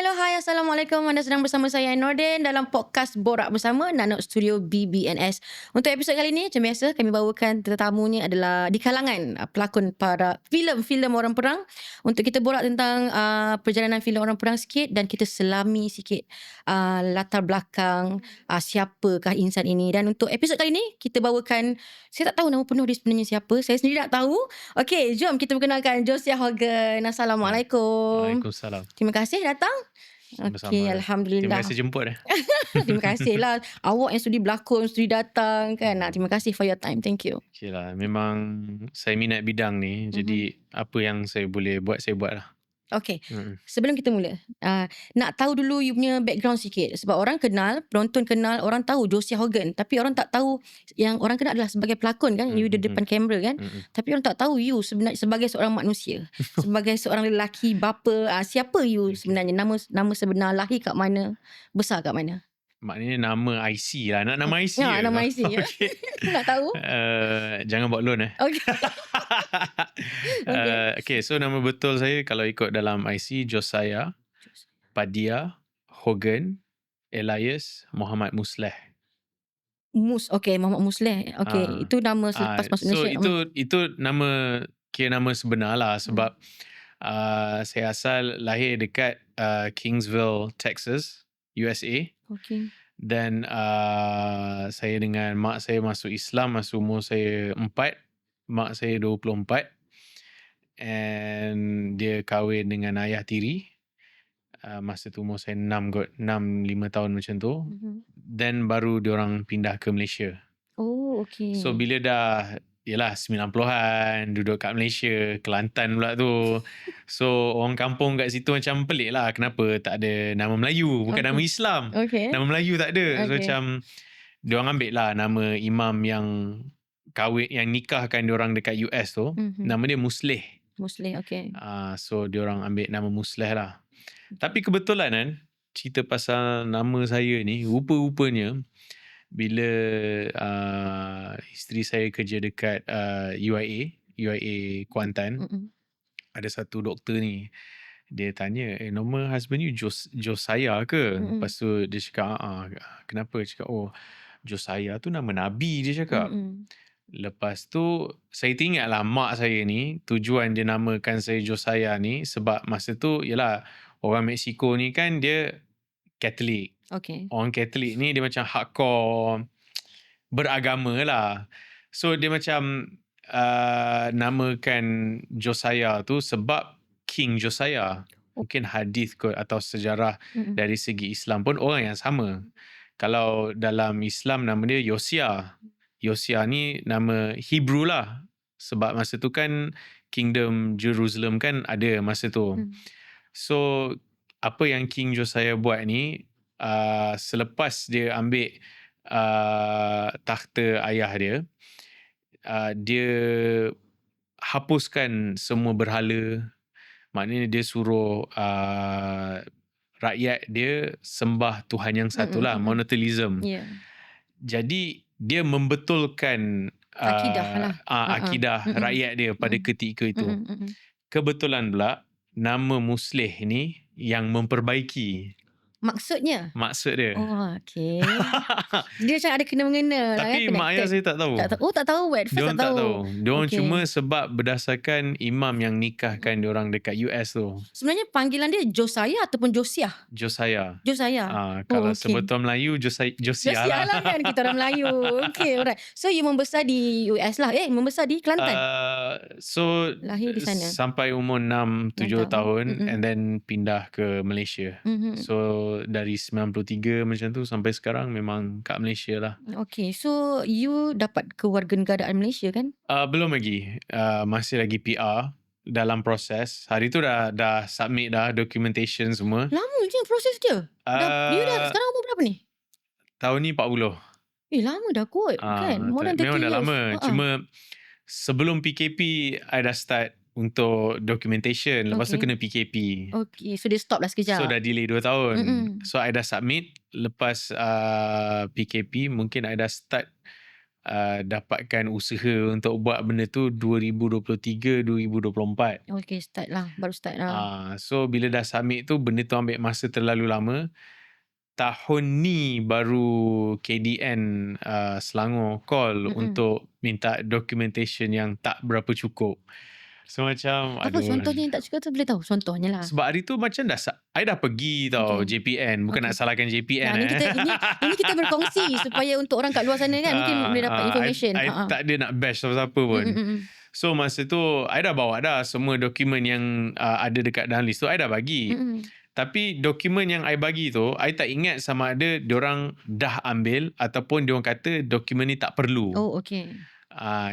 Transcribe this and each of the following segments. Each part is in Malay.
Hello, hai, Assalamualaikum. Anda sedang bersama saya Nordin dalam podcast Borak Bersama Nanok Studio BBNS. Untuk episod kali ini, macam biasa, kami bawakan tetamunya adalah di kalangan pelakon para filem-filem orang perang untuk kita borak tentang perjalanan filem orang perang sikit dan kita selami sikit latar belakang siapakah insan ini. Dan untuk episod kali ini, kita bawakan, saya tak tahu nama penuh dia sebenarnya siapa. Saya sendiri tak tahu. Okey, jom kita perkenalkan Josiah Hogan. Assalamualaikum. Waalaikumsalam. Terima kasih datang. Okey, Sama-sama. Terima Alhamdulillah. kasih jemput. Terima kasih lah. Awak yang sudi berlakon, sudi datang kan. Terima kasih for your time. Thank you. Okay lah, memang saya minat bidang ni. Jadi apa yang saya boleh buat, saya buat lah. Okey, sebelum kita mula, nak tahu dulu you punya background sikit. Sebab orang kenal, penonton kenal, orang tahu Josiah Hogan. Tapi orang tak tahu, yang orang kenal adalah sebagai pelakon kan. You di depan kamera kan. Tapi orang tak tahu you sebenarnya sebagai seorang manusia. Sebagai seorang lelaki, bapa. Siapa you sebenarnya? Nama sebenar, lahir kat mana, besar kat mana? Maknanya nama IC lah. Nak nama IC ke? Nama IC. Okay. Nak tahu? Jangan buat loan Okey. Okay, so nama betul saya kalau ikut dalam IC, Josiah Padia Hogan Elias Muhammad Musleh. Okey, Muhammad Musleh. Okey, itu nama selepas masuk So Malaysia. itu nama, kira nama sebenar lah. Sebab saya asal lahir dekat Kingsville, Texas, USA. Okey. Dan saya dengan mak saya masuk Islam masa umur saya 4. Mak saya 24. And dia kahwin dengan ayah tiri. Masa tu umur saya 6-5 tahun macam tu. Then baru diorang pindah ke Malaysia. Oh, okey. So bila dah, yelah 90-an, duduk kat Malaysia, Kelantan pula tu. So orang kampung kat situ macam pelik lah. Kenapa tak ada nama Melayu, bukan nama Islam. Okey. Nama Melayu tak ada. So Okey. macam diorang ambil lah nama imam yang kahwin, yang nikahkan diorang dekat US tu. Nama dia Musleh. Musleh, okey. So diorang ambil nama Musleh lah. Tapi kebetulan kan, cerita pasal nama saya ni, rupa-rupanya bila isteri saya kerja dekat UIA Kuantan, ada satu doktor ni, dia tanya, nama husband you Josiah ke? Lepas tu dia cakap, kenapa? Dia cakap, oh, Josiah tu nama Nabi, dia cakap. Lepas tu saya teringat lah mak saya ni, tujuan dia namakan saya Josiah ni sebab masa tu, yelah, orang Mexico ni kan dia Katolik. Okey. Orang Katolik ni dia macam hardcore beragama lah. So dia macam namakan Josiah tu sebab King Josiah. Mungkin hadis kot atau sejarah dari segi Islam pun orang yang sama. Kalau dalam Islam nama dia Yosia. Yosia ni nama Hebrew lah. Sebab masa tu kan Kingdom Jerusalem kan ada masa tu. So apa yang King Josiah buat ni, selepas dia ambil takhta ayah dia, dia hapuskan semua berhala. Maknanya dia suruh rakyat dia sembah Tuhan yang satu lah, monotheism. Yeah. Jadi dia membetulkan Akidah lah. akidah rakyat dia pada ketika itu. Kebetulan pula nama Musleh ni yang memperbaiki. Maksud dia. Oh, okey. Dia macam ada kena-mengena lah. Tapi mak ayah saya tak tahu. Tak tahu. At first Diorang tak tahu. Diorang cuma sebab berdasarkan imam yang nikahkan diorang dekat US tu. Sebenarnya panggilan dia Josiah ataupun Josiah? Josiah. okey. Kalau sebetul Melayu Josiah lah kan, kita orang Melayu. Okay, alright. So you membesar di US lah. Membesar di Kelantan? So lahir di sana sampai umur 6-7 tahun and then pindah ke Malaysia. So dari 93 macam tu sampai sekarang memang kat Malaysia lah. Okay, so you dapat kewarganegaraan Malaysia kan? Belum lagi. Masih lagi PR. Dalam proses. Hari tu dah submit dah documentation semua. Lama je proses dia. You dah sekarang umur berapa ni? Tahun ni 40. Lama dah kot kan? More than 30 memang dah years. lama. Cuma sebelum PKP I dah start untuk documentation. Lepas tu kena PKP. Okay, so dia stop lah sekejap. So dah delay 2 tahun. So I dah submit. Lepas PKP mungkin I dah start dapatkan usaha untuk buat benda tu 2023, 2024. Okay, baru start lah. So bila dah submit tu, benda tu ambil masa terlalu lama. Tahun ni baru KDN Selangor call untuk minta documentation yang tak berapa cukup. So macam Apa contohnya yang tak cukup tu, boleh tahu contohnya lah. sebab hari tu macam I dah pergi tau JPN. Bukan nak salahkan JPN. Nah, ini kita berkongsi supaya untuk orang kat luar sana kan mungkin boleh dapat information. I tak ada nak bash siapa pun. So masa tu I dah bawa dah semua dokumen yang ada dekat dalam list tu, I dah bagi. Tapi dokumen yang I bagi tu, I tak ingat sama ada diorang dah ambil ataupun diorang kata dokumen ni tak perlu. Oh, okay.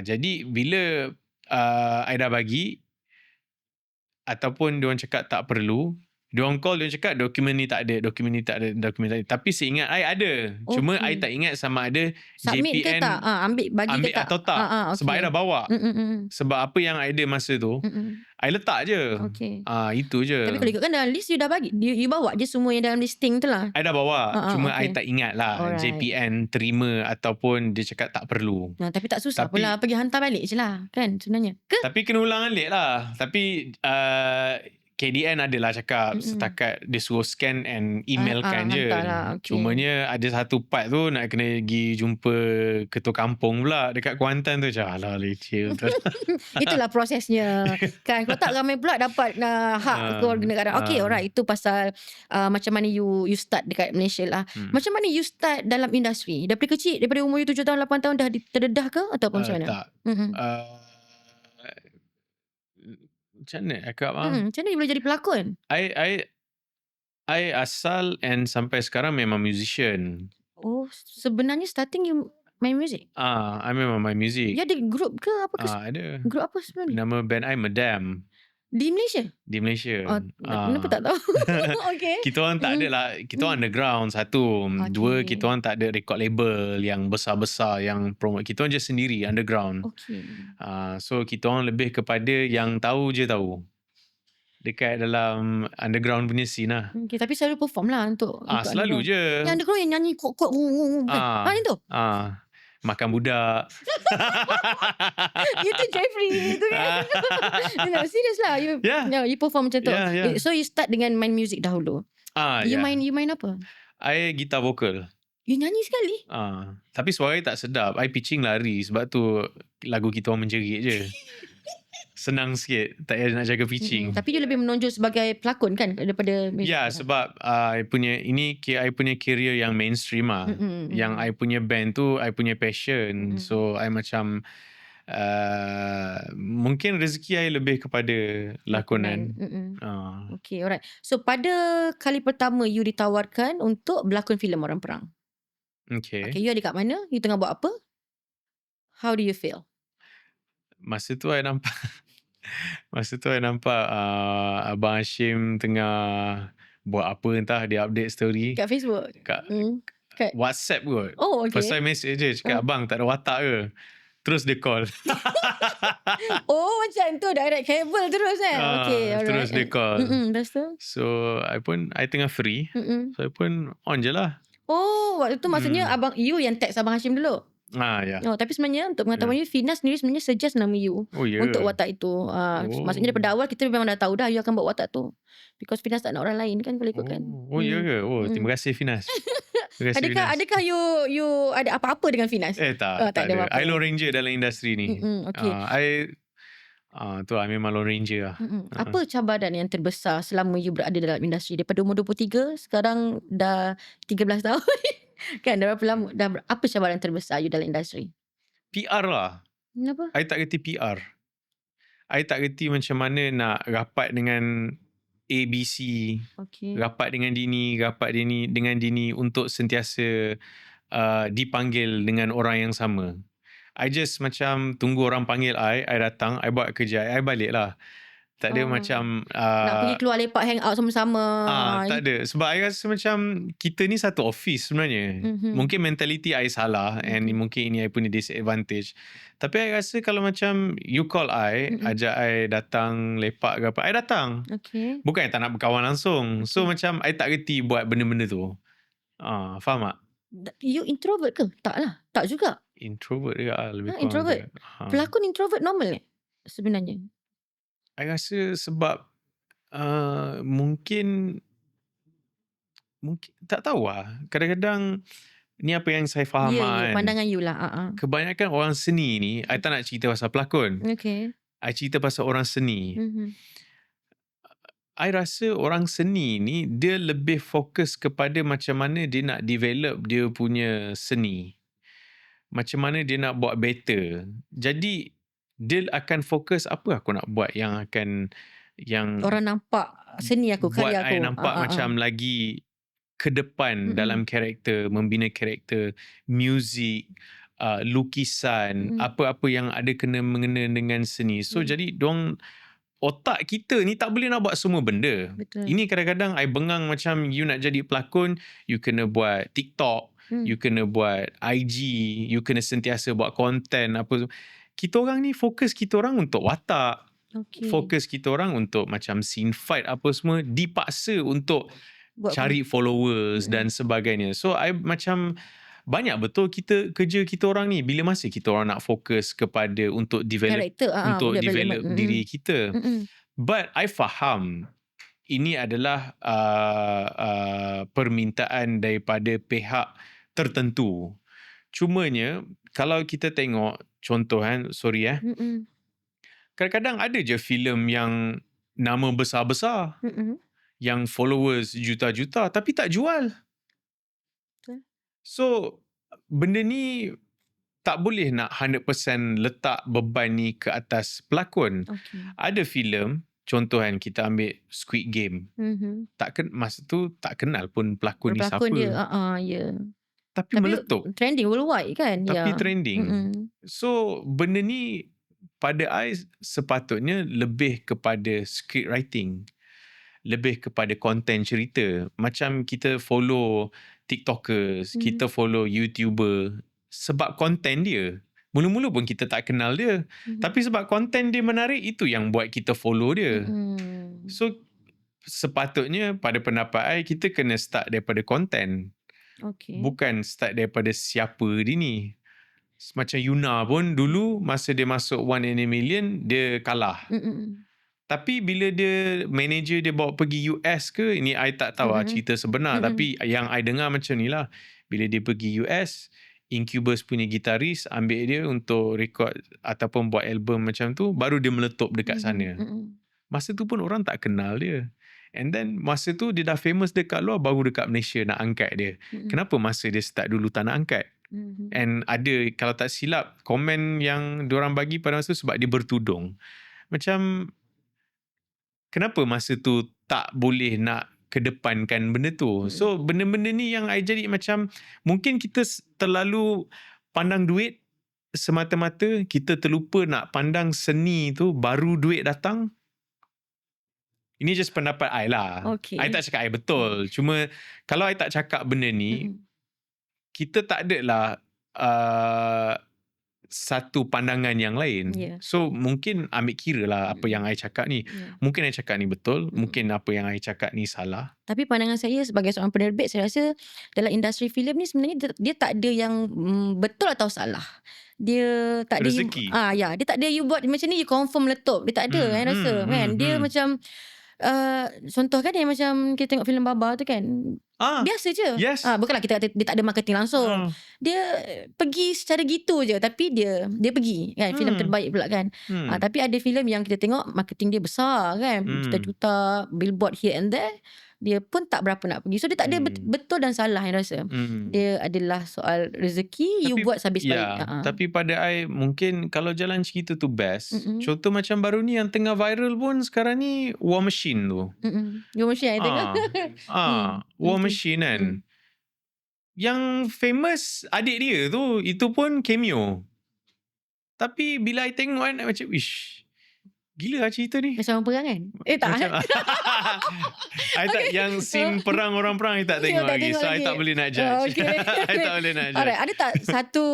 Jadi bila I dah bagi ataupun diorang cakap tak perlu, diorang call, diorang cakap dokumen ni tak ada. Tapi seingat I ada. Cuma I tak ingat sama ada submit JPN ke tak? Bagi ke tak? atau tak. Okay. Sebab I dah bawa. Sebab apa yang I ada masa tu, I letak je. Okay. Itu je. Tapi kalau ikutkan dalam list you dah bagi, you bawa je semua yang dalam listing tu lah. I dah bawa. Cuma okay. I tak ingat lah. Alright. JPN terima ataupun dia cakap tak perlu. Tapi tak susah pula, pergi hantar balik je lah kan sebenarnya. Tapi kena ulang alik lah. Tapi KDN adalah cakap setakat dia suruh scan and emailkan je. Okay. Cumanya ada satu part tu nak kena pergi jumpa ketua kampung pula dekat Kuantan tu. Alah leceh betul. Itulah prosesnya kan. Kalau tak ramai pula dapat hak kewarganegaraan. Okay, alright. Itu pasal macam mana you start dekat Malaysia lah. Macam mana you start dalam industri? Daripada kecil, daripada umur you 7 tahun, 8 tahun dah terdedah ke? Ataupun macam mana? Tak. Macam mana cakap macam mana you boleh jadi pelakon? I asal and sampai sekarang memang musician. Oh, sebenarnya starting you main music? I memang main music. You ada group ke apa ke? Ada. Group apa sebenarnya? Nama band I Madam. Di Malaysia? Di Malaysia. Kenapa tak tahu? Okay. Kita orang tak ada lah. Kita orang underground satu. Dua, kita orang tak ada record label yang besar-besar yang promote. Kita orang je sendiri underground. Okay. So kita orang lebih kepada yang tahu je tahu. Dekat dalam underground punya scene lah. Okay, tapi selalu perform lah untuk selalu underground. je. Yang underground yang nyanyi kuat-kuat. Itu? Makan budak. Itu Jeffrey itu kan. No, serious lah. You perform macam tu. So you start dengan main music dahulu. You main apa? I gitar vokal. You nyanyi sekali? Tapi suara I tak sedap. I pitching lari. Sebab tu lagu kita orang menjerit je. Senang sikit. Tak payah nak jaga pitching. Tapi you lebih menonjol sebagai pelakon kan daripada music? Ya, sebab I punya career yang mainstream lah. Yang I punya band tu I punya passion. So I macam mungkin rezeki I lebih kepada lakonan. Okay, alright. So pada kali pertama you ditawarkan untuk berlakon filem orang perang. Okay, you ada kat mana? You tengah buat apa? How do you feel? Masa tu I nampak Abang Hashim tengah buat apa entah, dia update story kat Facebook, kat WhatsApp kot. Oh, okay. First time message je cakap abang tak ada watak ke. Terus dia call. Oh, macam tu direct cable terus kan. Okay, alright. Terus dia call. Lepas tu? So I tengah free. So I pun on je lah. Oh, waktu tu maksudnya abang you yang text Abang Hashim dulu. Ya. Tapi sebenarnya untuk pengetahuan you, Fina sendiri sebenarnya suggest nama you untuk watak itu. Maksudnya daripada awal kita memang dah tahu dah you akan buat watak tu. Because Finas tak nak orang lain kan kalau ikutkan. Ya ke? Terima kasih Finas. Adakah you ada apa-apa dengan Finas? Tak ada. I Lone Ranger dalam industri ni. Okay. Tu I memang Lone Ranger lah. Apa cabaran yang terbesar selama you berada dalam industri? Daripada umur 23, sekarang dah 13 tahun. Kan dah berapa lama? Apa cabaran terbesar you dalam industri? PR lah. Kenapa? I tak reti PR. I tak reti macam mana nak rapat dengan ABC. Okay. Rapat dengan dengan dini untuk sentiasa dipanggil dengan orang yang sama. I just macam tunggu orang panggil I datang, I buat kerja, I balik lah. Tak ada macam nak pergi keluar lepak hang out sama-sama. Tak ada. Sebab I rasa macam kita ni satu office sebenarnya. Mungkin mentality I salah and mungkin ini I punya disadvantage. Tapi I rasa kalau macam you call I, ajak I datang lepak ke apa, I datang. Okay. Bukan I tak nak berkawan langsung. So macam I tak reti buat benda-benda tu. Faham tak? You introvert ke? Tak lah. Tak juga. Introvert juga lah, lebih kurang Introvert. tu. Pelakon introvert normal sebenarnya? I rasa sebab mungkin tak tahu lah. Kadang-kadang ni apa yang saya faham Ya, kan. pandangan you lah. Kebanyakan orang seni ni, I tak nak cerita pasal pelakon. Okay. I cerita pasal orang seni. Mhm. I rasa orang seni ni dia lebih fokus kepada macam mana dia nak develop dia punya seni. Macam mana dia nak buat better. Jadi dia akan fokus apa aku nak buat yang Orang nampak seni aku, buat karya aku. I nampak macam lagi ke depan dalam karakter, membina karakter, muzik, lukisan, apa-apa yang ada mengena dengan seni. So jadi diorang, otak kita ni tak boleh nak buat semua benda. Betul. Ini kadang-kadang I bengang macam you nak jadi pelakon, you kena buat TikTok, you kena buat IG, you kena sentiasa buat konten apa. Kita orang ni fokus kita orang untuk watak. Okay. Fokus kita orang untuk macam scene fight apa semua, dipaksa untuk Buat cari followers dan sebagainya. So I macam banyak betul kerja kita orang ni. Bila masa kita orang nak fokus kepada untuk develop karakter, untuk development. develop diri kita. But I faham ini adalah permintaan daripada pihak tertentu. Cumanya kalau kita tengok contoh sorry kadang-kadang ada je filem yang nama besar-besar, yang followers juta-juta tapi tak jual. Betul. So benda ni tak boleh nak 100% letak beban ni ke atas pelakon. Okay. Ada filem, contoh kita ambil Squid Game. Masa tu tak kenal pun pelakon ni siapa. Dia, ya. Tapi Tapi meletup. trending worldwide kan. Tapi ya. trending. So benda ni pada I sepatutnya lebih kepada script writing. Lebih kepada konten cerita. Macam kita follow TikTokers, kita follow YouTuber sebab konten dia. Mula-mula pun kita tak kenal dia. Tapi sebab konten dia menarik, itu yang buat kita follow dia. So sepatutnya pada pendapat I, kita kena start daripada konten. Okay. Bukan start daripada siapa dia ni. Macam Yuna pun dulu masa dia masuk 1 in a Million, dia kalah. Tapi bila dia manager dia bawa pergi US ke, ini I tak tahu cerita sebenar. Tapi yang I dengar macam ni lah. Bila dia pergi US, Incubus punya gitaris ambil dia untuk record ataupun buat album macam tu, baru dia meletup dekat sana. Masa tu pun orang tak kenal dia. And then masa tu dia dah famous dekat luar, baru dekat Malaysia nak angkat dia. Kenapa masa dia start dulu tak nak angkat? And ada, kalau tak silap, komen yang diorang bagi pada masa tu sebab dia bertudung. Macam kenapa masa tu tak boleh nak kedepankan benda tu? So benda-benda ni yang I jadi macam, mungkin kita terlalu pandang duit semata-mata, kita terlupa nak pandang seni tu baru duit datang. Ini just pendapat I lah. Okay. I tak cakap I betul. Cuma kalau I tak cakap benda ni, kita tak adalah satu pandangan yang lain. So mungkin ambil kira lah apa yang I cakap ni. Mungkin I cakap ni betul, mungkin apa yang I cakap ni salah. Tapi pandangan saya sebagai seorang penerbit, saya rasa dalam industri filem ni sebenarnya dia tak ada yang betul atau salah. Dia tak ada rezeki. Dia tak ada you buat macam ni you confirm letup. Dia tak ada saya rasa kan. Dia macam contoh kan yang macam kita tengok filem Baba tu kan. Biasa je. Yes. Bukanlah kita kata dia tak ada marketing langsung. Dia pergi secara gitu je, tapi dia pergi kan, filem terbaik pula kan. Tapi ada filem yang kita tengok marketing dia besar kan, juta-juta billboard here and there, dia pun tak berapa nak pergi. So dia tak ada betul dan salah yang rasa. Dia adalah soal rezeki, you buat sabis baik. Tapi pada I mungkin kalau jalan cerita tu best. Contoh macam baru ni yang tengah viral pun sekarang ni, War Machine tu. War Machine I tengok. War Machine kan. Yang famous adik dia tu, itu pun cameo. Tapi bila I tengok kan, macam wish, gila lah cerita ni. Macam orang perang kan? Tak macam, I tak, yang scene perang, orang perang I tak tengok lagi. So I tak boleh nak judge. I tak boleh nak judge. Alright, ada tak satu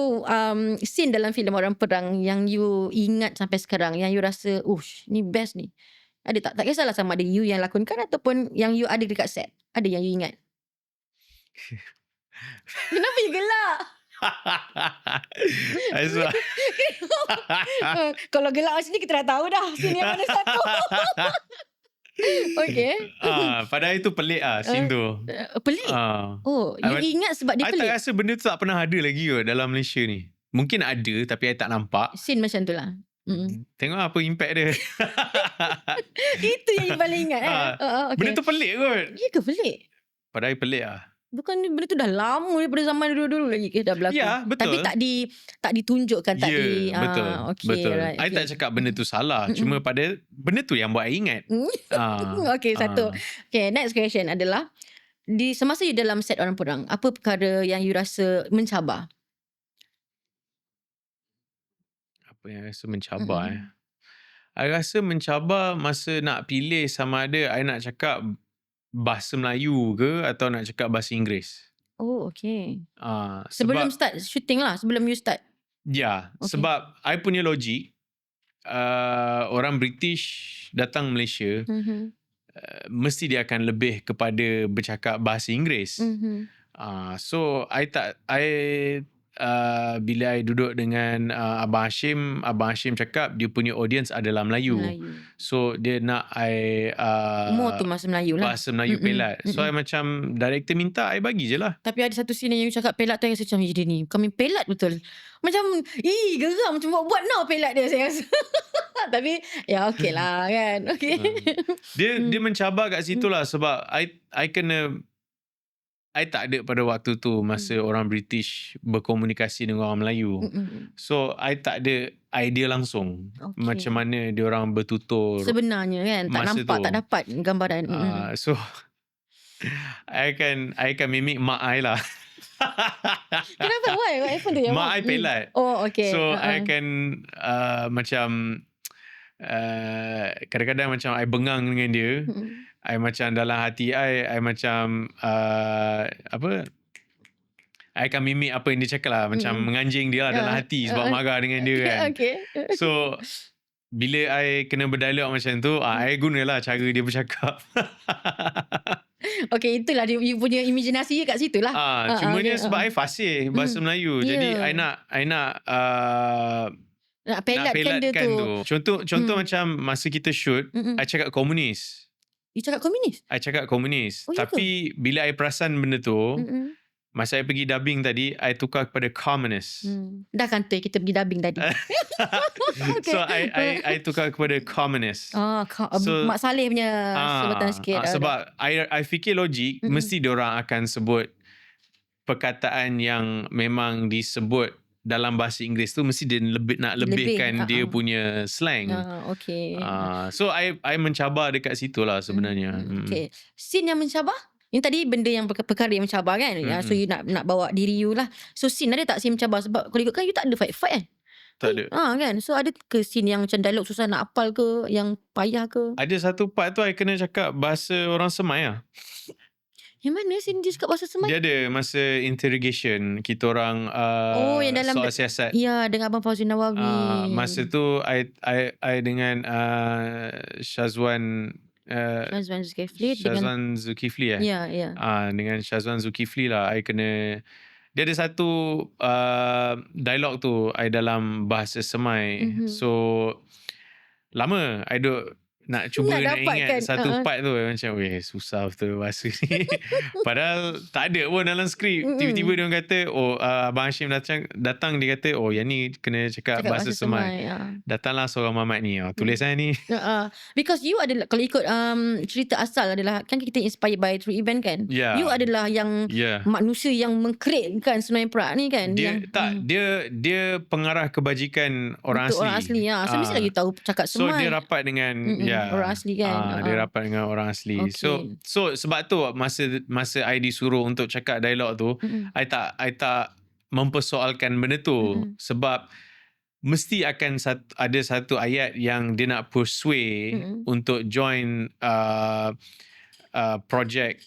scene dalam filem orang perang yang you ingat sampai sekarang, yang you rasa ni best ni? Ada tak? Tak kisahlah sama ada you yang lakonkan ataupun yang you ada dekat set. Ada yang you ingat? Kenapa you gelak? Sebab Kalau gelak macam ni kita dah tahu dah scene yang mana satu. Okay. Padahal itu pelik scene tu. Pelik? Ah. Oh, you ingat sebab dia I tak pelik? rasa benda tu tak pernah ada lagi kot dalam Malaysia ni. Mungkin ada tapi I tak nampak. Scene macam tu lah. Tengok apa impact dia. Itu yang you paling ingat okay. Benda tu pelik kot. Ya ke pelik? Padahal pelik Bukan benda tu dah lama daripada zaman dulu-dulu lagi ke dah berlaku. Ya, betul. Tapi tak ditunjukkan, tak di betul. okay, Betul. right, I tak cakap benda tu salah. Cuma pada benda tu yang buat I ingat. Okay, satu. Okay, next question adalah di semasa you dalam set Orang Perang, apa perkara yang you rasa mencabar? Apa yang rasa mencabar I rasa mencabar masa nak pilih sama ada I nak cakap bahasa Melayu ke atau nak cakap bahasa Inggeris. Oh, okay. sebab, Sebelum start shooting lah, sebelum you start. Ya, sebab I punya logik, orang British datang Malaysia, mesti dia akan lebih kepada bercakap bahasa Inggeris. So bila I duduk dengan Abang Hashim cakap dia punya audience adalah Melayu. So dia nak I More tu bahasa Melayu lah. Bahasa Melayu pelat. So I macam director minta I bagi je lah. Tapi ada satu scene yang you cakap pelat tu, saya rasa macam dia ni kami pelat betul. Macam geram macam buat now pelat dia saya rasa. Tapi ya okey lah kan. Okay. Dia mencabar kat situ lah sebab I kena, I tak ada pada waktu tu masa orang British berkomunikasi dengan orang Melayu. So I tak ada idea langsung macam mana diorang bertutur sebenarnya kan. Tak nampak tu. Tak dapat gambaran. So I akan mimik mak I lah. Kenapa? Why? What happened to your mak I pelat. Oh okay. So I akan macam kadang-kadang macam I bengang dengan dia. I macam dalam hati I macam I akan mimik apa yang dia cakap lah. Macam menganjing dia lah dalam hati sebab marah dengan dia kan. So bila I kena berdialog macam tu, I gunalah cara dia bercakap. Okay, itulah you punya imaginasi kat situ lah. Cumanya sebab I fasih bahasa Melayu. Jadi I nak pelatkan dia tu. Contoh macam masa kita shoot, I cakap komunis. You cakap komunis? I cakap komunis. Oh, tapi bila I perasan benda tu, masa I pergi dubbing tadi, I tukar kepada communist. Dah kantoi kita pergi dubbing tadi. Okay. So I tukar kepada communist. So, Mak Saleh punya sebutan sikit. Sebab I fikir logik, mesti diorang akan sebut perkataan yang memang disebut dalam bahasa Inggeris tu mesti dia nak lebihkan dia punya slang. Okay. So I mencabar dekat situ lah sebenarnya. Okay. Scene yang mencabar? Yang tadi benda yang perkara yang mencabar kan. So you nak bawa diri you lah. So scene ada tak scene mencabar? Sebab kalau ikutkan you tak ada fight kan? Tak ada. Kan? So ada ke scene yang macam dialog susah nak hafal ke? Yang payah ke? Ada satu part tu I kena cakap bahasa orang Semai lah. Yang mana scene dia cakap bahasa Semai? Dia ada masa interrogation kita orang yang dalam soal siasat. Ya, dengan Abang Fauzi Nawawi. Masa tu I dengan Syazwan Zulkifli Ya. dengan Syazwan Zulkifli lah I kena. Dia ada satu dialog tu I dalam bahasa Semai. So lama I duk nak cuba nak ingat satu part tu macam susah betul bahasa ni. Padahal tak ada pun dalam skrip. Tiba-tiba dia orang kata Abang Hashim datang dia kata yang ni kena cakap bahasa Semai. Datanglah seorang mamat ni tulis ni. Because you adalah, kalau ikut cerita asal adalah kan kita inspired by true event kan. You adalah yang manusia yang mengkreatkan Senayan Perak ni kan. Dia pengarah kebajikan orang untuk asli. Orang asli. So mesti lagi tahu cakap Semai. So dia rapat dengan orang asli kan. Dia rapat dengan orang asli. Okay. So sebab tu masa I disuruh untuk cakap dialog tu, I tak mempersoalkan benda tu sebab mesti akan ada satu ayat yang dia nak persuade untuk join projek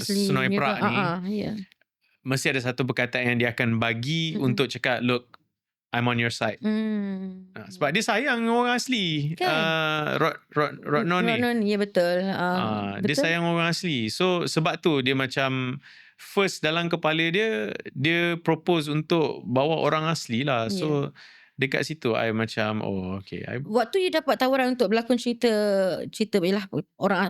Senayan Perak ni. Mesti ada satu perkataan yang dia akan bagi untuk cakap, look, I'm on your side. Sebab dia sayang orang asli. Kan? Rodnon ni. Ya betul. Dia sayang orang asli. So sebab tu dia macam first dalam kepala dia propose untuk bawa orang asli lah. Ya. So dekat situ I macam okay. Waktu you dapat tawaran untuk berlakon cerita yalah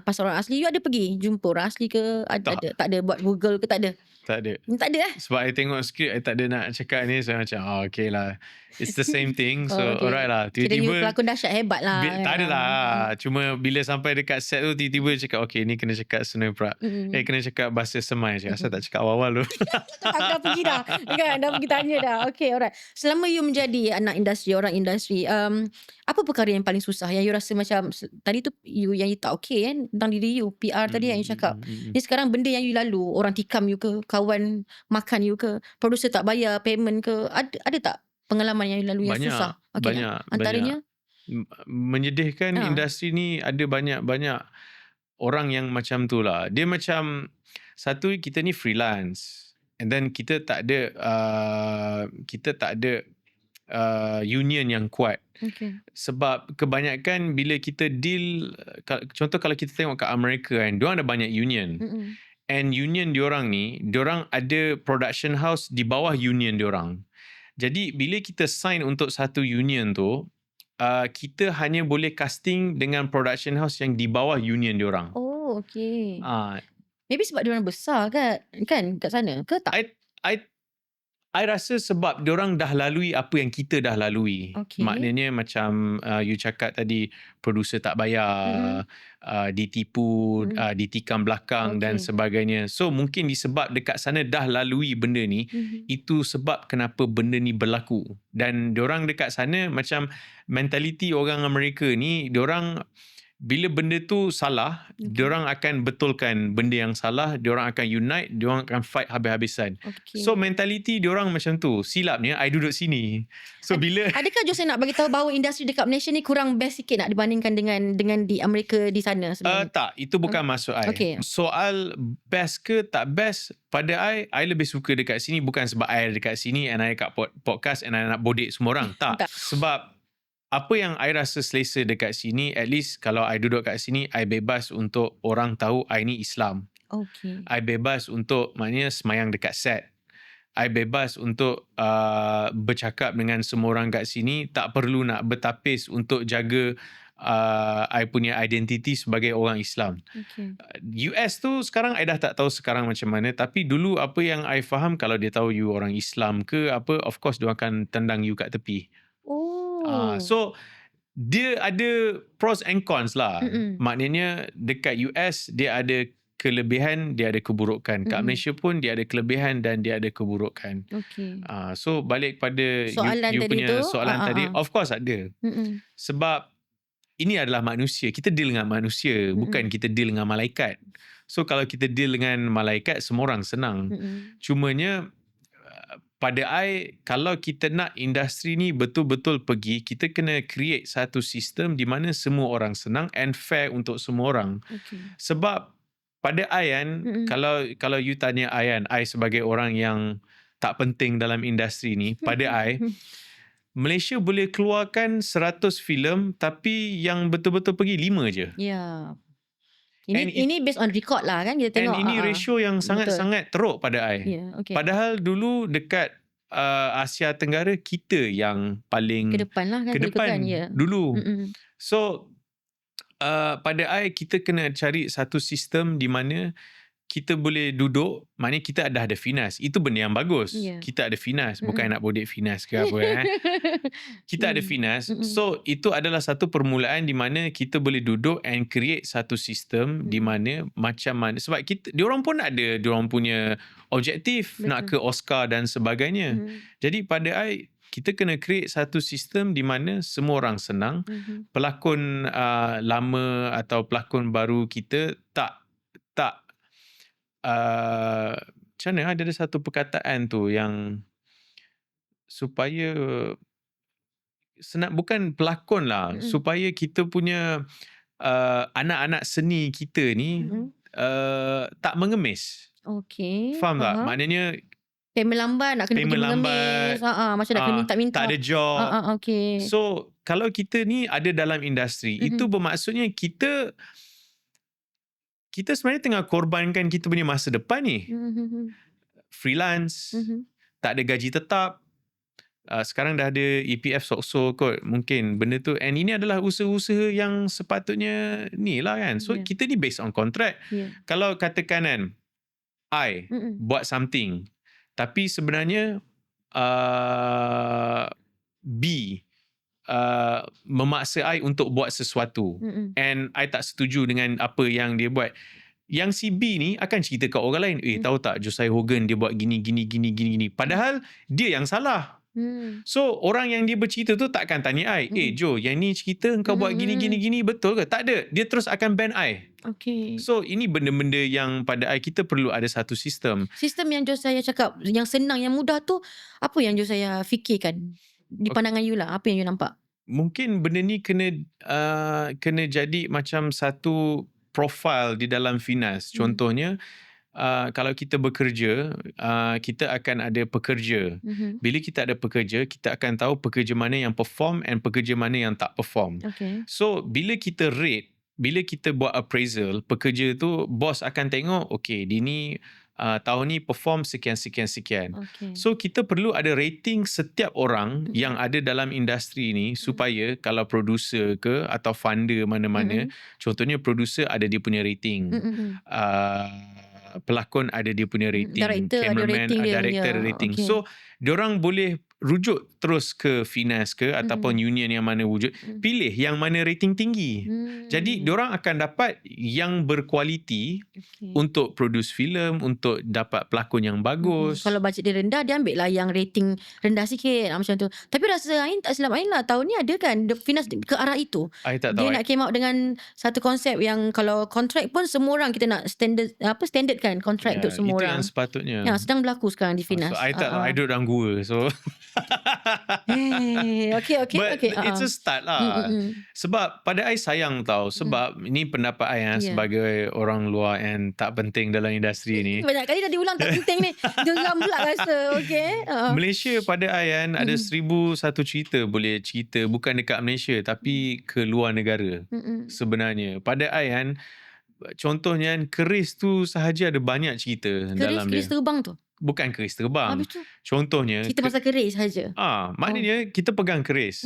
pasal orang asli, you ada pergi jumpa orang asli ke? Tak. Tak ada buat Google ke? Tak ada? Tak ada. Tak ada Sebab I tengok skrip, I tak ada nak cakap ni. So macam okay lah, it's the same thing. So okay. alright lah. Kira you Tiba-tiba pelakon dahsyat, hebat lah. tak ada lah. Cuma bila sampai dekat set tu, tiba-tiba cakap okay, ni kena cakap Sungai Perak. Kena cakap bahasa Semai. Asal tak cakap awal-awal tu. Aku dah pergi dah kan, dah pergi tanya dah. Okay, alright. Selama you menjadi anak industri, orang industri, apa perkara yang paling susah yang you rasa macam tadi tu yang you tak okay kan tentang diri you, PR tadi yang you cakap, ni sekarang benda yang you lalu, orang tikam you ke, kawan makan you ke, producer tak bayar payment ke, ada tak pengalaman yang you lalu yang susah? Okay, banyak. antaranya Menyedihkan industri ni, ada banyak orang yang macam tu lah. Dia macam, satu, kita ni freelance, and then kita tak ada union yang kuat. Okay. Sebab kebanyakan bila kita deal, contoh kalau kita tengok kat Amerika kan, diorang ada banyak union. And union diorang ni, diorang ada production house di bawah union diorang. Jadi bila kita sign untuk satu union tu, kita hanya boleh casting dengan production house yang di bawah union diorang. Oh, okay. Maybe sebab diorang besar kan kat sana ke tak? I rasa sebab diorang dah lalui apa yang kita dah lalui. Okay. Maknanya macam you cakap tadi, producer tak bayar, ditipu, ditikam belakang dan sebagainya. So mungkin disebab dekat sana dah lalui benda ni, itu sebab kenapa benda ni berlaku. Dan diorang dekat sana macam mentaliti orang Amerika ni, diorang bila benda tu salah, diorang akan betulkan benda yang salah, diorang akan unite, diorang akan fight habis-habisan. Okay. So mentaliti diorang macam tu. Silapnya I duduk sini. So bila adakah Jose nak bagi tahu bahawa industri dekat Malaysia ni kurang best sikit nak dibandingkan dengan di Amerika di sana sebenarnya? Tak, itu bukan maksud I. Okay. Soal best ke tak best, pada I lebih suka dekat sini bukan sebab I dekat sini and I kat podcast and I nak bodek semua orang. Tak. Sebab apa yang I rasa selesa dekat sini, at least kalau I duduk kat sini, I bebas untuk orang tahu I ni Islam. Okay. I bebas untuk maknanya semayang dekat set. I bebas untuk bercakap dengan semua orang kat sini. Tak perlu nak bertapis untuk jaga I punya identiti sebagai orang Islam. Okay. US tu sekarang I dah tak tahu sekarang macam mana. Tapi dulu apa yang I faham, kalau dia tahu you orang Islam ke apa, of course dia akan tendang you kat tepi. So dia ada pros and cons lah. Maknanya dekat US dia ada kelebihan, dia ada keburukan. Kat Malaysia pun dia ada kelebihan dan dia ada keburukan. Okay. So balik pada soalan you tadi punya tu, soalan tadi, of course ada. Sebab ini adalah manusia. Kita deal dengan manusia, bukan kita deal dengan malaikat. So kalau kita deal dengan malaikat, semua orang senang. Cumanya pada I, kalau kita nak industri ni betul-betul pergi, kita kena create satu sistem di mana semua orang senang and fair untuk semua orang. Okay. Sebab pada I kan, kalau you tanya I kan, I sebagai orang yang tak penting dalam industri ni, pada I, Malaysia boleh keluarkan 100 filem tapi yang betul-betul pergi 5 je. Ya. Ini based on record lah kan, kita tengok. And ini ratio yang sangat-sangat teruk pada I. Yeah, okay. Padahal dulu dekat Asia Tenggara, kita yang paling ke depan lah kan, kedepan dulu. So pada I, kita kena cari satu sistem di mana kita boleh duduk, maknanya kita dah ada finance. Itu benda yang bagus. Kita ada finance, bukan nak bodek finance ke apa kan. Kita ada finance. So itu adalah satu permulaan di mana kita boleh duduk and create satu sistem di mana macam mana, sebab diorang pun ada diorang punya objektif. Betul. Nak ke Oscar dan sebagainya. Jadi pada I, kita kena create satu sistem di mana semua orang senang. Pelakon lama atau pelakon baru kita tak macam mana, ada satu perkataan tu yang supaya senang, bukan pelakon lah, supaya kita punya anak-anak seni kita ni tak mengemis. Okay. Faham tak? Maknanya payment lambat, nak kena pergi mengemis, macam nak kena minta-minta, tak ada job. Okay. So kalau kita ni ada dalam industri, itu bermaksudnya kita kita sebenarnya tengah korbankan kita punya masa depan ni. Freelance, tak ada gaji tetap. Sekarang dah ada EPF sok-sok kot. Mungkin benda tu. And ini adalah usaha-usaha yang sepatutnya ni lah kan. So kita ni based on contract. Kalau katakan kan, I buat something. Tapi sebenarnya B memaksa I untuk buat sesuatu. And I tak setuju dengan apa yang dia buat. Yang si B ni akan cerita kat orang lain. Tahu tak Josiah Hogan dia buat gini. Padahal dia yang salah. So orang yang dia bercerita tu takkan tanya I, Jo, yang ni cerita engkau buat gini, betul ke? Tak ada. Dia terus akan ban I. Okay. So ini benda-benda yang pada I kita perlu ada satu sistem. Sistem yang Josiah cakap, yang senang, yang mudah tu, apa yang Josiah fikirkan? Di pandangan you lah, apa yang you nampak? Mungkin benda ni kena jadi macam satu profil di dalam finance. Contohnya, kalau kita bekerja, kita akan ada pekerja. Bila kita ada pekerja, kita akan tahu pekerja mana yang perform and pekerja mana yang tak perform. Okay. So, bila kita rate, bila kita buat appraisal, pekerja tu, bos akan tengok, okay, dia ni tahun ni perform sekian. Okay. So, kita perlu ada rating setiap orang yang ada dalam industri ni supaya kalau producer ke atau funder mana-mana, contohnya producer ada dia punya rating. Pelakon ada dia punya rating, director cameraman ada director ada rating. Okay. So diorang boleh rujuk terus ke finance ke ataupun union yang mana wujud, pilih yang mana rating tinggi. Jadi diorang akan dapat yang berkualiti untuk produce filem, untuk dapat pelakon yang bagus. Kalau bajet dia rendah, dia ambil lah yang rating rendah sikit, macam tu. Tapi rasa Ain tak silap Ain lah, tahun ni ada kan the finance ke arah itu. I tak Dia tahu. nak came out dengan satu konsep yang kalau kontrak pun semua orang kita nak standard kan kontrak untuk semua itu orang. yang sepatutnya. Yang sedang berlaku sekarang di finance. So I tak tahu, I duduk dalam gua. So Okay. But it's a start lah. Sebab pada I sayang tau. Sebab ini pendapat I sebagai orang luar yang tak penting dalam industri ni. Banyak kali dah diulang tak penting ni. Geram pula rasa. Okay. Malaysia pada I kan ada 1001 cerita boleh cerita. Bukan dekat Malaysia tapi ke luar negara. Sebenarnya pada I kan, contohnya keris tu sahaja ada banyak cerita dalam dia. Keris terbang tu? Bukan keris terbang. Habis tu? Contohnya cerita pasal keris saja. Maknanya kita pegang keris.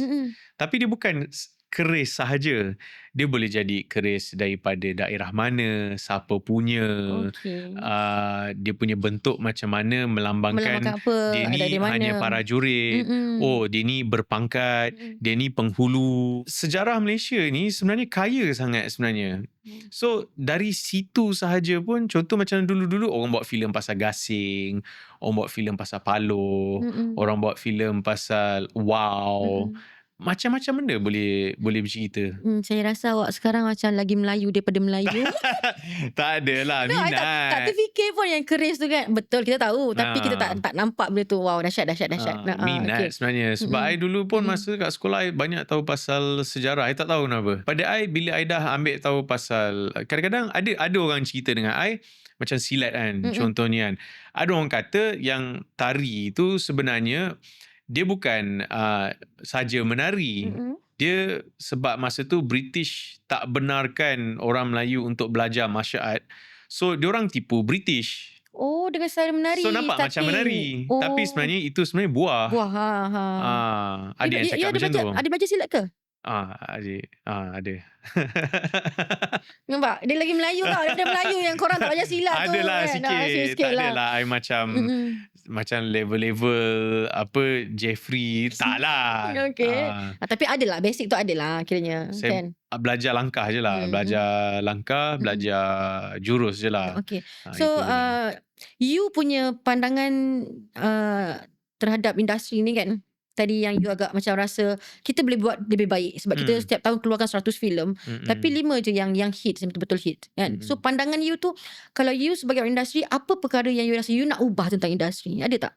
Tapi dia bukan keris sahaja. Dia boleh jadi keris daripada daerah mana, siapa punya, dia punya bentuk macam mana, melambangkan apa, dia ni hanya prajurit, dia ni berpangkat, dia ni penghulu. Sejarah Malaysia ni sebenarnya kaya sangat sebenarnya. So dari situ sahaja pun, contoh macam dulu-dulu orang buat filem pasal gasing, orang buat filem pasal paloh, orang buat filem pasal macam-macam benda boleh bercerita. Saya rasa awak sekarang macam lagi Melayu daripada Melayu. Tak adalah minat. Tak terfikir pun yang keris tu kan. Betul kita tahu, tapi kita tak nampak benda tu. Wow, dahsyat. Minat sebenarnya. Sebab I dulu pun masa kat sekolah I banyak tahu pasal sejarah. I tak tahu kenapa. Pada I bila I dah ambil tahu pasal, kadang-kadang ada orang cerita dengan I macam silat kan. Contohnya kan, ada orang kata yang tari tu sebenarnya dia bukan saja menari. Dia sebab masa tu British tak benarkan orang Melayu untuk belajar martial art. So diorang tipu British. Oh, dengan style menari. So nampak macam menari. Tapi sebenarnya itu sebenarnya buah. Ada yang cakap macam tu. Ada baca silat ke? Ada. Nampak? Dia lagi Melayu tau. Daripada Melayu yang korang tak belajar silat tu. Adalah kan? sikit. Tak adalah I macam level-level apa Jeffrey. Tak lah. Okay. Tapi adalah. Basic tu adalah kiranya. Saya kan? Belajar langkah je lah. Belajar langkah, belajar jurus je lah. Okay. So, you punya pandangan terhadap industri ni kan, tadi yang you agak macam rasa kita boleh buat lebih baik sebab kita setiap tahun keluarkan 100 filem, tapi 5 je yang hit, yang betul-betul hit kan. So pandangan you tu, kalau you sebagai orang industri, apa perkara yang you rasa you nak ubah tentang industri? Ada tak?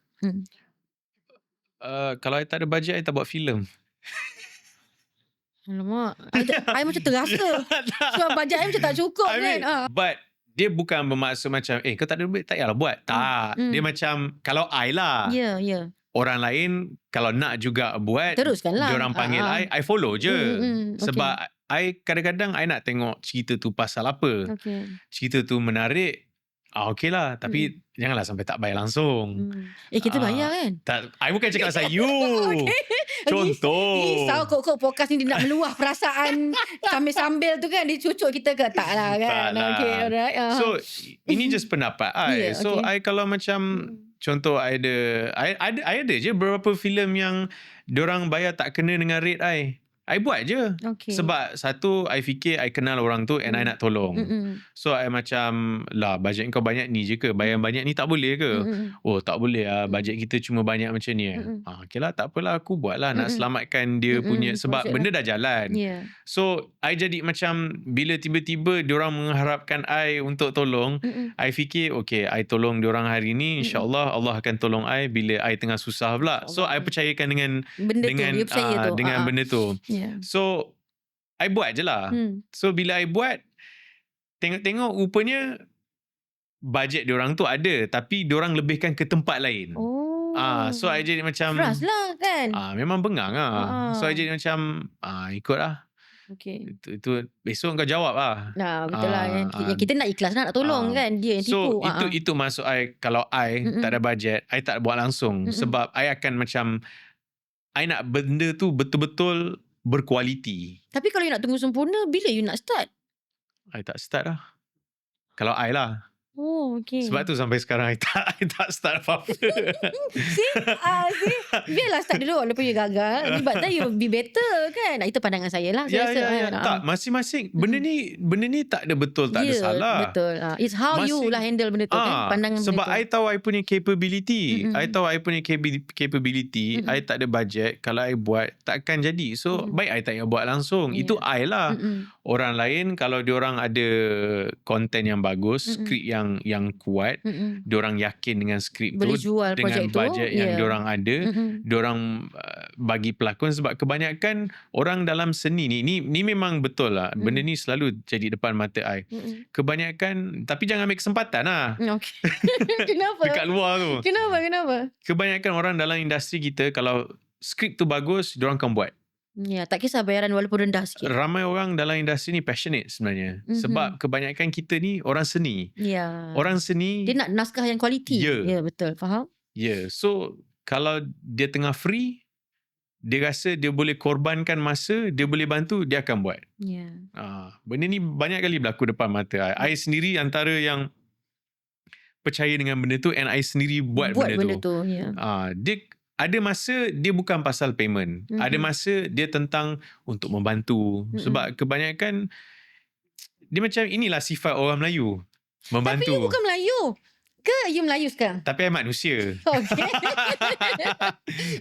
Kalau I tak ada bajet, I tak buat filem. Alamak, I macam terasa sebab bajet I macam tak cukup kan. But dia bukan bermaksud macam kau tak ada duit, tak payahlah buat. Tak. Dia macam kalau I lah. Ya. Orang lain kalau nak juga buat, teruskanlah. diorang panggil I follow je. Sebab I kadang-kadang I nak tengok cerita tu pasal apa. Okay. Cerita tu menarik, okey lah. Tapi janganlah sampai tak bayar langsung. Kita bayar kan? Tak, I bukan cakap pasal you. Contoh. Risau kok podcast ni dia nak meluah perasaan sambil-sambil tu kan dia cucuk kita ke? Tak lah kan? Tak lah. Okay, alright. So, ini just pendapat I. Yeah, So, okay. I kalau macam contoh I ada je beberapa filem yang diorang bayar tak kena dengan rate I buat je. Okay. Sebab satu, I fikir I kenal orang tu and I nak tolong. So, I macam, lah bajet kau banyak ni je ke? Bayar banyak ni tak boleh ke? Oh, tak boleh lah. Bajet kita cuma banyak macam ni. Okay lah, tak apalah. Aku buat lah. Nak selamatkan dia punya. Sebab project benda dah jalan. Yeah. So, I jadi macam, bila tiba-tiba diorang mengharapkan I untuk tolong, I fikir, okay, I tolong diorang hari ni. InsyaAllah, Allah akan tolong I bila I tengah susah pula. So, I percayakan dengan Benda tu, you percaya tu. dengan benda tu. Yeah. So, I buat je lah. So, bila I buat, tengok-tengok rupanya bajet diorang tu ada. Tapi diorang lebihkan ke tempat lain. So, I jadi macam... Frust lah kan? Memang bengang lah. So, I jadi macam, ikut lah. Okay. Itu besok kau jawab lah. Nah, betul lah kan. Kita nak ikhlas nak tolong kan. Dia yang tipu. So, itu masuk I. Kalau I tak ada bajet, I tak buat langsung. Sebab I akan macam, I nak benda tu betul-betul berkualiti. Tapi kalau you nak tunggu sempurna, bila you nak start? I tak start lah. Kalau I lah. Oh, okay. Sebab tu sampai sekarang I tak start apa-apa. See? Biarlah start dulu walaupun you gagal. But then you be better kan? Itu pandangan saya lah. Saya rasa. Tak, masing-masing. Benda ni tak ada betul, tak ada salah. Betul. It's how you lah handle benda tu kan? Pandangan sebab benda tu. I tahu I punya capability. I tahu I punya capability. I tak ada budget. Kalau I buat, takkan jadi. So, baik I tak payah buat langsung. Itu I lah. Orang lain, kalau diorang ada konten yang bagus, skrip yang kuat, diorang yakin dengan skrip boleh tu, jual dengan bajet yang diorang ada, diorang bagi pelakon. Sebab kebanyakan orang dalam seni ni memang betul lah. Benda ni selalu jadi depan mata I. Kebanyakan, tapi jangan ambil kesempatan lah. Okay. Kenapa? Dekat luar tu. Kenapa? Kebanyakan orang dalam industri kita, kalau skrip tu bagus, diorang akan buat. Ya, tak kisah bayaran walaupun rendah sikit. Ramai orang dalam industri ni passionate sebenarnya. Sebab kebanyakan kita ni orang seni. Ya. Orang seni, dia nak naskah yang kualiti. Ya, betul. Faham? Ya. So, kalau dia tengah free, dia rasa dia boleh korbankan masa, dia boleh bantu, dia akan buat. Ya. Benda ni banyak kali berlaku depan mata I. I sendiri antara yang percaya dengan benda tu, and I sendiri buat benda tu. Ya. Dia ada masa dia bukan pasal payment. Ada masa dia tentang untuk membantu. Sebab kebanyakan dia macam inilah sifat orang Melayu. Membantu. Tapi you bukan Melayu. Ke you Melayu sekarang? Tapi I manusia. Okay.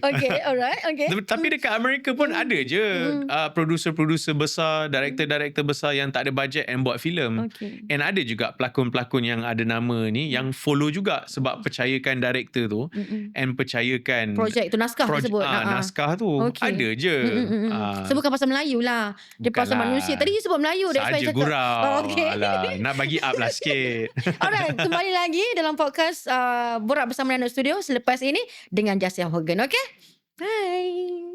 Okay, alright. Okay. Tapi dekat Amerika pun ada je producer-producer besar, director-director besar yang tak ada bajet and buat filem. Okay. And ada juga pelakon-pelakon yang ada nama ni yang follow juga sebab percayakan director tu and percayakan projek tu, naskah tersebut. Naskah tu. Okay. Ada je. So bukan pasal Melayu lah. Dia pasal manusia. Tadi you sebut Melayu. Saja gurau. Okay. Alah, nak bagi up lah sikit. Alright, kembali lagi dalam podcast Borak Bersama Nano Studio selepas ini dengan Jasia Hogan. Okay? Bye.